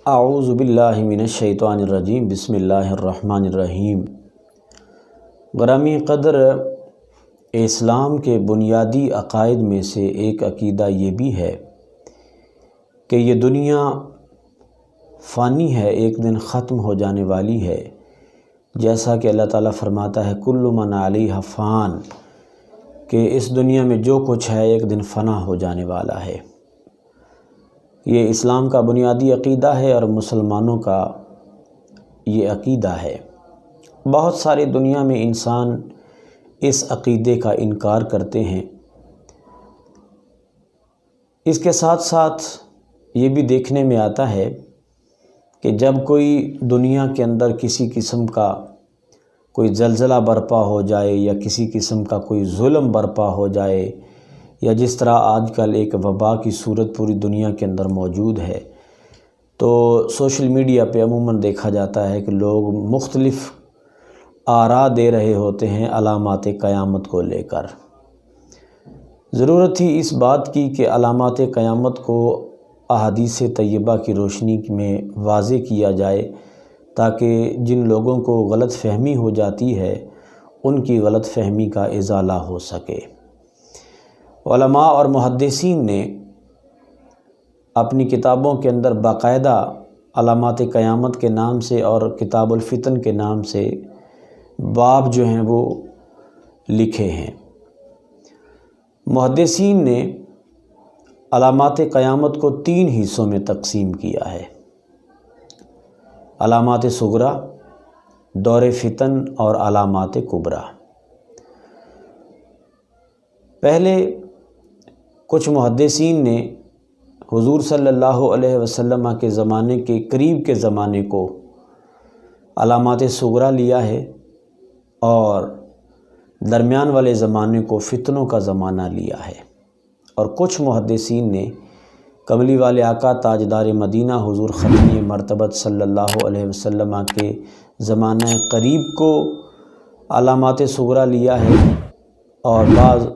اعوذ باللہ من الشیطان الرجیم بسم اللہ الرحمن الرحیم۔ گرامی قدر، اسلام کے بنیادی عقائد میں سے ایک عقیدہ یہ بھی ہے کہ یہ دنیا فانی ہے، ایک دن ختم ہو جانے والی ہے، جیسا کہ اللہ تعالیٰ فرماتا ہے کل من علیہا فان، کہ اس دنیا میں جو کچھ ہے ایک دن فنا ہو جانے والا ہے۔ یہ اسلام کا بنیادی عقیدہ ہے اور مسلمانوں کا یہ عقیدہ ہے۔ بہت سارے دنیا میں انسان اس عقیدے کا انکار کرتے ہیں۔ اس کے ساتھ ساتھ یہ بھی دیکھنے میں آتا ہے کہ جب کوئی دنیا کے اندر کسی قسم کا کوئی زلزلہ برپا ہو جائے یا کسی قسم کا کوئی ظلم برپا ہو جائے، یا جس طرح آج کل ایک وبا کی صورت پوری دنیا کے اندر موجود ہے، تو سوشل میڈیا پہ عموماً دیکھا جاتا ہے کہ لوگ مختلف آراء دے رہے ہوتے ہیں علامات قیامت کو لے کر۔ ضرورت تھی اس بات کی کہ علامات قیامت کو احادیث طیبہ کی روشنی میں واضح کیا جائے، تاکہ جن لوگوں کو غلط فہمی ہو جاتی ہے ان کی غلط فہمی کا ازالہ ہو سکے۔ علماء اور محدثین نے اپنی کتابوں کے اندر باقاعدہ علامات قیامت کے نام سے اور کتاب الفتن کے نام سے باب جو ہیں وہ لکھے ہیں۔ محدثین نے علامات قیامت کو 3 حصوں میں تقسیم کیا ہے: علامات صغریٰ، دور فتن اور علامات کبریٰ۔ پہلے کچھ محدثین نے حضور صلی اللہ علیہ وسلم کے زمانے کے قریب کے زمانے کو علامات صغریٰ لیا ہے، اور درمیان والے زمانے کو فتنوں کا زمانہ لیا ہے، اور کچھ محدثین نے کملی والے آقا تاجدار مدینہ حضور ختمی مرتبت صلی اللہ علیہ وسلم کے زمانہ قریب کو علامات صغریٰ لیا ہے، اور بعض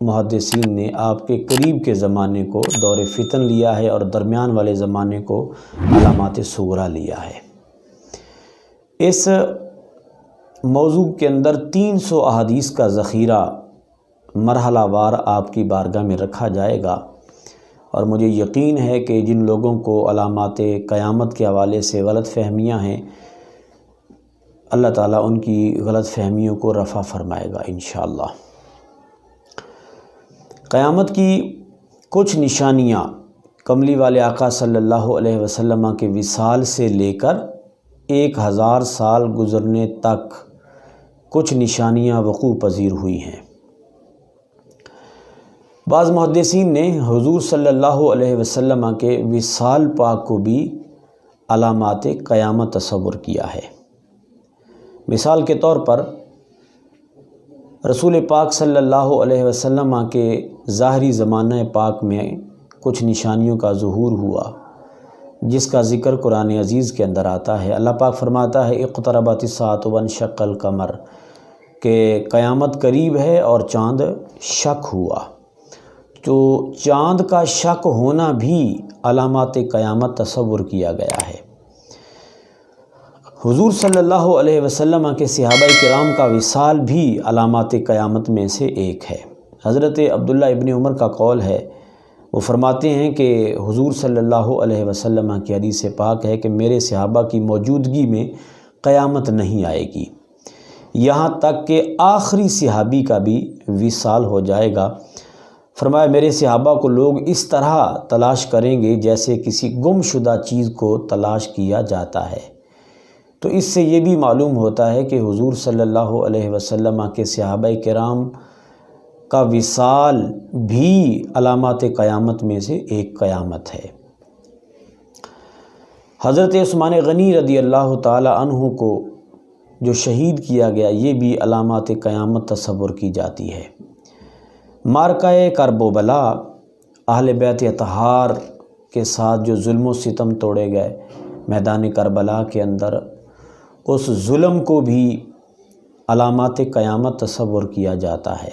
محدثین نے آپ کے قریب کے زمانے کو دور فتن لیا ہے اور درمیان والے زمانے کو علامات صغریٰ لیا ہے۔ اس موضوع کے اندر 300 احادیث کا ذخیرہ مرحلہ وار آپ کی بارگاہ میں رکھا جائے گا، اور مجھے یقین ہے کہ جن لوگوں کو علامات قیامت کے حوالے سے غلط فہمیاں ہیں، اللہ تعالیٰ ان کی غلط فہمیوں کو رفع فرمائے گا انشاءاللہ۔ قیامت کی کچھ نشانیاں کملی والے آقا صلی اللہ علیہ وسلم کے وصال سے لے کر 1000 سال گزرنے تک کچھ نشانیاں وقوع پذیر ہوئی ہیں۔ بعض محدثین نے حضور صلی اللہ علیہ وسلم کے وصال پاک کو بھی علامات قیامت تصور کیا ہے۔ مثال کے طور پر رسول پاک صلی اللہ علیہ وسلم کے ظاہری زمانہ پاک میں کچھ نشانیوں کا ظہور ہوا، جس کا ذکر قرآن عزیز کے اندر آتا ہے۔ اللہ پاک فرماتا ہے اقتربت الساعة وانشق القمر، کہ قیامت قریب ہے اور چاند شک ہوا۔ تو چاند کا شک ہونا بھی علامات قیامت تصور کیا گیا ہے۔ حضور صلی اللہ علیہ وسلم کے صحابہ کرام کا وصال بھی علامات قیامت میں سے ایک ہے۔ حضرت عبداللہ ابن عمر کا قول ہے، وہ فرماتے ہیں کہ حضور صلی اللہ علیہ وسلم کی حدیث پاک ہے کہ میرے صحابہ کی موجودگی میں قیامت نہیں آئے گی، یہاں تک کہ آخری صحابی کا بھی وصال ہو جائے گا۔ فرمایا میرے صحابہ کو لوگ اس طرح تلاش کریں گے جیسے کسی گم شدہ چیز کو تلاش کیا جاتا ہے۔ تو اس سے یہ بھی معلوم ہوتا ہے کہ حضور صلی اللہ علیہ وسلم کے صحابہ کرام کا وصال بھی علامات قیامت میں سے ایک قیامت ہے۔ حضرت عثمان غنی رضی اللہ تعالی عنہ کو جو شہید کیا گیا، یہ بھی علامات قیامت تصور کی جاتی ہے۔ معرکہ کرب و بلا، اہل بیت اطہار کے ساتھ جو ظلم و ستم توڑے گئے میدان کربلا کے اندر، اس ظلم کو بھی علامات قیامت تصور کیا جاتا ہے۔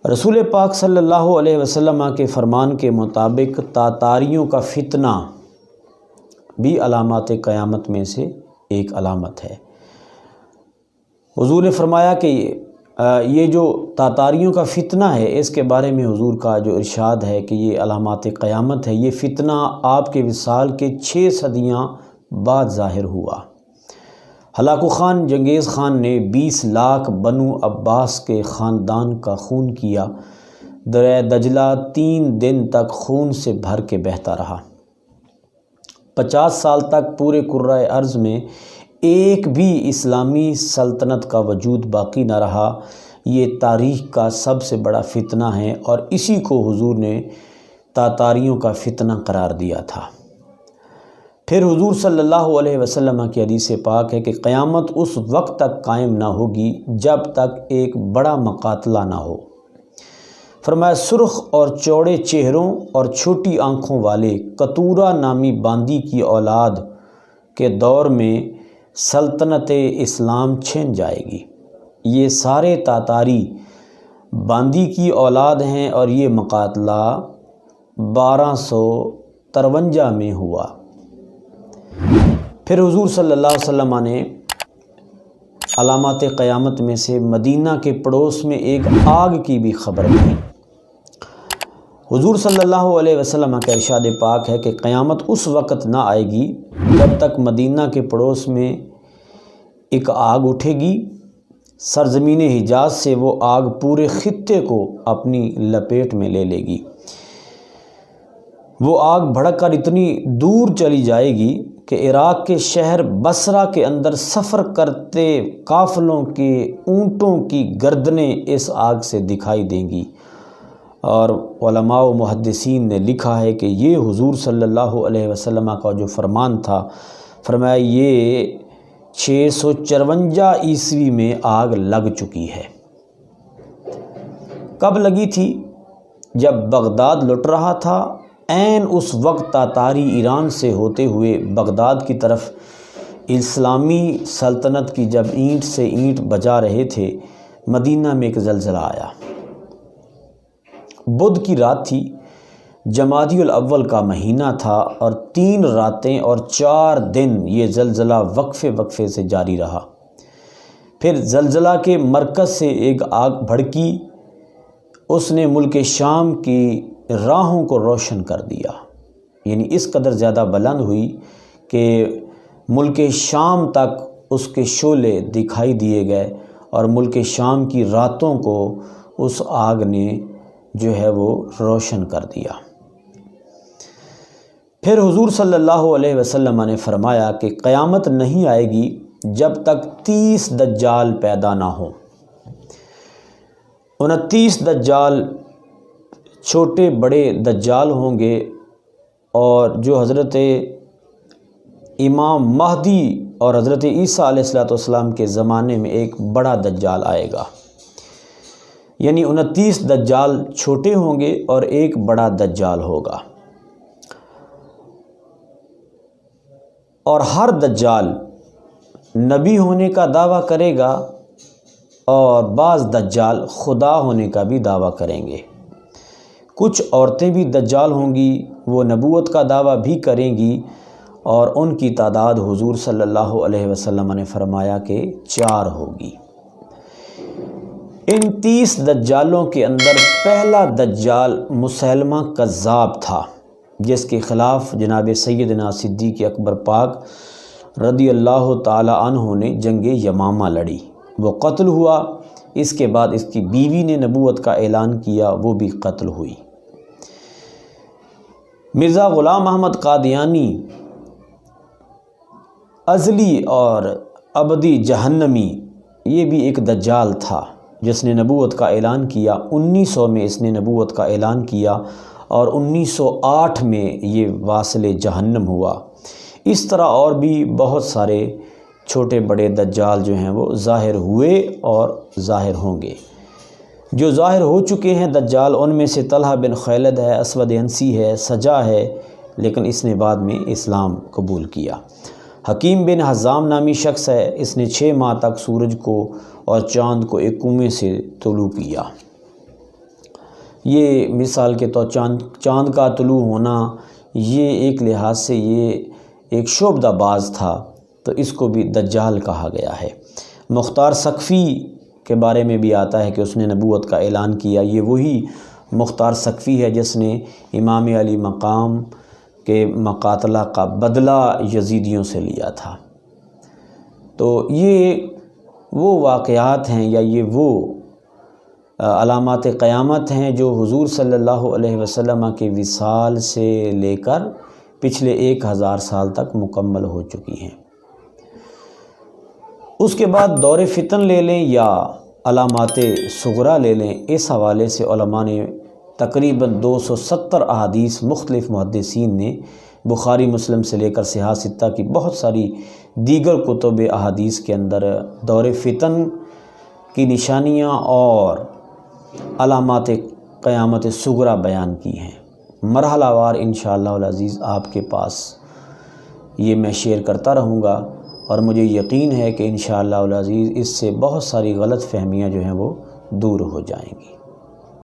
رسول پاک صلی اللہ علیہ وسلم کے فرمان کے مطابق تاتاریوں کا فتنہ بھی علامات قیامت میں سے ایک علامت ہے۔ حضور نے فرمایا کہ یہ جو تاتاریوں کا فتنہ ہے، اس کے بارے میں حضور کا جو ارشاد ہے کہ یہ علامات قیامت ہے، یہ فتنہ آپ کے وصال کے 6 صدیاں بعد ظاہر ہوا۔ ہلاکو خان چنگیز خان نے 20 لاکھ بنو عباس کے خاندان کا خون کیا۔ دریائے دجلہ 3 دن تک خون سے بھر کے بہتا رہا۔ 50 سال تک پورے کرۂ ارض میں ایک بھی اسلامی سلطنت کا وجود باقی نہ رہا۔ یہ تاریخ کا سب سے بڑا فتنہ ہے اور اسی کو حضور نے تاتاریوں کا فتنہ قرار دیا تھا۔ پھر حضور صلی اللہ علیہ وسلم کی حدیث پاک ہے کہ قیامت اس وقت تک قائم نہ ہوگی جب تک ایک بڑا مقاتلہ نہ ہو۔ فرمایا سرخ اور چوڑے چہروں اور چھوٹی آنکھوں والے قطورہ نامی باندی کی اولاد کے دور میں سلطنت اسلام چھن جائے گی۔ یہ سارے تاتاری باندی کی اولاد ہیں اور یہ مقاتلہ 1253 میں ہوا۔ پھر حضور صلی اللہ علیہ وسلم نے علامات قیامت میں سے مدینہ کے پڑوس میں ایک آگ کی بھی خبر دی۔ حضور صلی اللہ علیہ وسلم کا ارشاد پاک ہے کہ قیامت اس وقت نہ آئے گی جب تک مدینہ کے پڑوس میں ایک آگ اٹھے گی۔ سرزمین حجاز سے وہ آگ پورے خطے کو اپنی لپیٹ میں لے لے گی۔ وہ آگ بھڑک کر اتنی دور چلی جائے گی کہ عراق کے شہر بصرہ کے اندر سفر کرتے قافلوں کے اونٹوں کی گردنیں اس آگ سے دکھائی دیں گی۔ اور علماء و محدثین نے لکھا ہے کہ یہ حضور صلی اللہ علیہ وسلم کا جو فرمان تھا، فرمایا یہ 654 عیسوی میں آگ لگ چکی ہے۔ کب لگی تھی؟ جب بغداد لٹ رہا تھا، عین اس وقت تاتاری ایران سے ہوتے ہوئے بغداد کی طرف اسلامی سلطنت کی جب اینٹ سے اینٹ بجا رہے تھے، مدینہ میں ایک زلزلہ آیا۔ بدھ کی رات تھی، جمادی الاول کا مہینہ تھا اور 3 راتیں اور 4 دن یہ زلزلہ وقفے سے جاری رہا۔ پھر زلزلہ کے مرکز سے ایک آگ بھڑکی، اس نے ملک شام کی راہوں کو روشن کر دیا، یعنی اس قدر زیادہ بلند ہوئی کہ ملک شام تک اس کے شعلے دکھائی دیے گئے اور ملک شام کی راتوں کو اس آگ نے جو ہے وہ روشن کر دیا۔ پھر حضور صلی اللہ علیہ وسلم نے فرمایا کہ قیامت نہیں آئے گی جب تک 30 دجال پیدا نہ ہو۔ 29 دجال چھوٹے بڑے دجال ہوں گے، اور جو حضرت امام مہدی اور حضرت عیسیٰ علیہ السلام کے زمانے میں ایک بڑا دجال آئے گا، یعنی 29 دجال چھوٹے ہوں گے اور ایک بڑا دجال ہوگا۔ اور ہر دجال نبی ہونے کا دعویٰ کرے گا اور بعض دجال خدا ہونے کا بھی دعویٰ کریں گے۔ کچھ عورتیں بھی دجال ہوں گی، وہ نبوت کا دعویٰ بھی کریں گی، اور ان کی تعداد حضور صلی اللہ علیہ وسلم نے فرمایا کہ 4 ہوگی۔ ان 30 دجالوں کے اندر پہلا دجال مسیلمہ کذاب تھا، جس کے خلاف جناب سیدنا صدیق اکبر پاک رضی اللہ تعالی عنہ نے جنگ یمامہ لڑی، وہ قتل ہوا۔ اس کے بعد اس کی بیوی نے نبوت کا اعلان کیا، وہ بھی قتل ہوئی۔ مرزا غلام احمد قادیانی ازلی اور ابدی جہنمی، یہ بھی ایک دجال تھا جس نے نبوت کا اعلان کیا۔ 1900 میں اس نے نبوت کا اعلان کیا اور 1908 میں یہ واصل جہنم ہوا۔ اس طرح اور بھی بہت سارے چھوٹے بڑے دجال جو ہیں وہ ظاہر ہوئے اور ظاہر ہوں گے۔ جو ظاہر ہو چکے ہیں دجال، ان میں سے طلحہ بن خیلد ہے، اسود عنسی ہے، سجا ہے، لیکن اس نے بعد میں اسلام قبول کیا۔ حکیم بن حزام نامی شخص ہے، اس نے 6 ماہ تک سورج کو اور چاند کو ایک کنویں سے طلوع کیا۔ یہ مثال کے طور چاند کا طلوع ہونا، یہ ایک لحاظ سے یہ ایک شعبدہ باز تھا، تو اس کو بھی دجال کہا گیا ہے۔ مختار ثقفی کے بارے میں بھی آتا ہے کہ اس نے نبوت کا اعلان کیا۔ یہ وہی مختار ثقفی ہے جس نے امام علی مقام کے مقاتلہ کا بدلہ یزیدیوں سے لیا تھا۔ تو یہ وہ واقعات ہیں یا یہ وہ علامات قیامت ہیں جو حضور صلی اللہ علیہ وسلم کے وصال سے لے کر پچھلے 1000 سال تک مکمل ہو چکی ہیں۔ اس کے بعد دور فتن لے لیں یا علامات صغریٰ لے لیں، اس حوالے سے علماء نے تقریباً 270 احادیث مختلف محدثین نے بخاری مسلم سے لے کر صحاح ستہ کی بہت ساری دیگر کتب احادیث کے اندر دور فتن کی نشانیاں اور علامات قیامت صغریٰ بیان کی ہیں۔ مرحلہ وار انشاءاللہ العزیز آپ کے پاس یہ میں شیئر کرتا رہوں گا، اور مجھے یقین ہے کہ انشاءاللہ العزیز اس سے بہت ساری غلط فہمیاں جو ہیں وہ دور ہو جائیں گی۔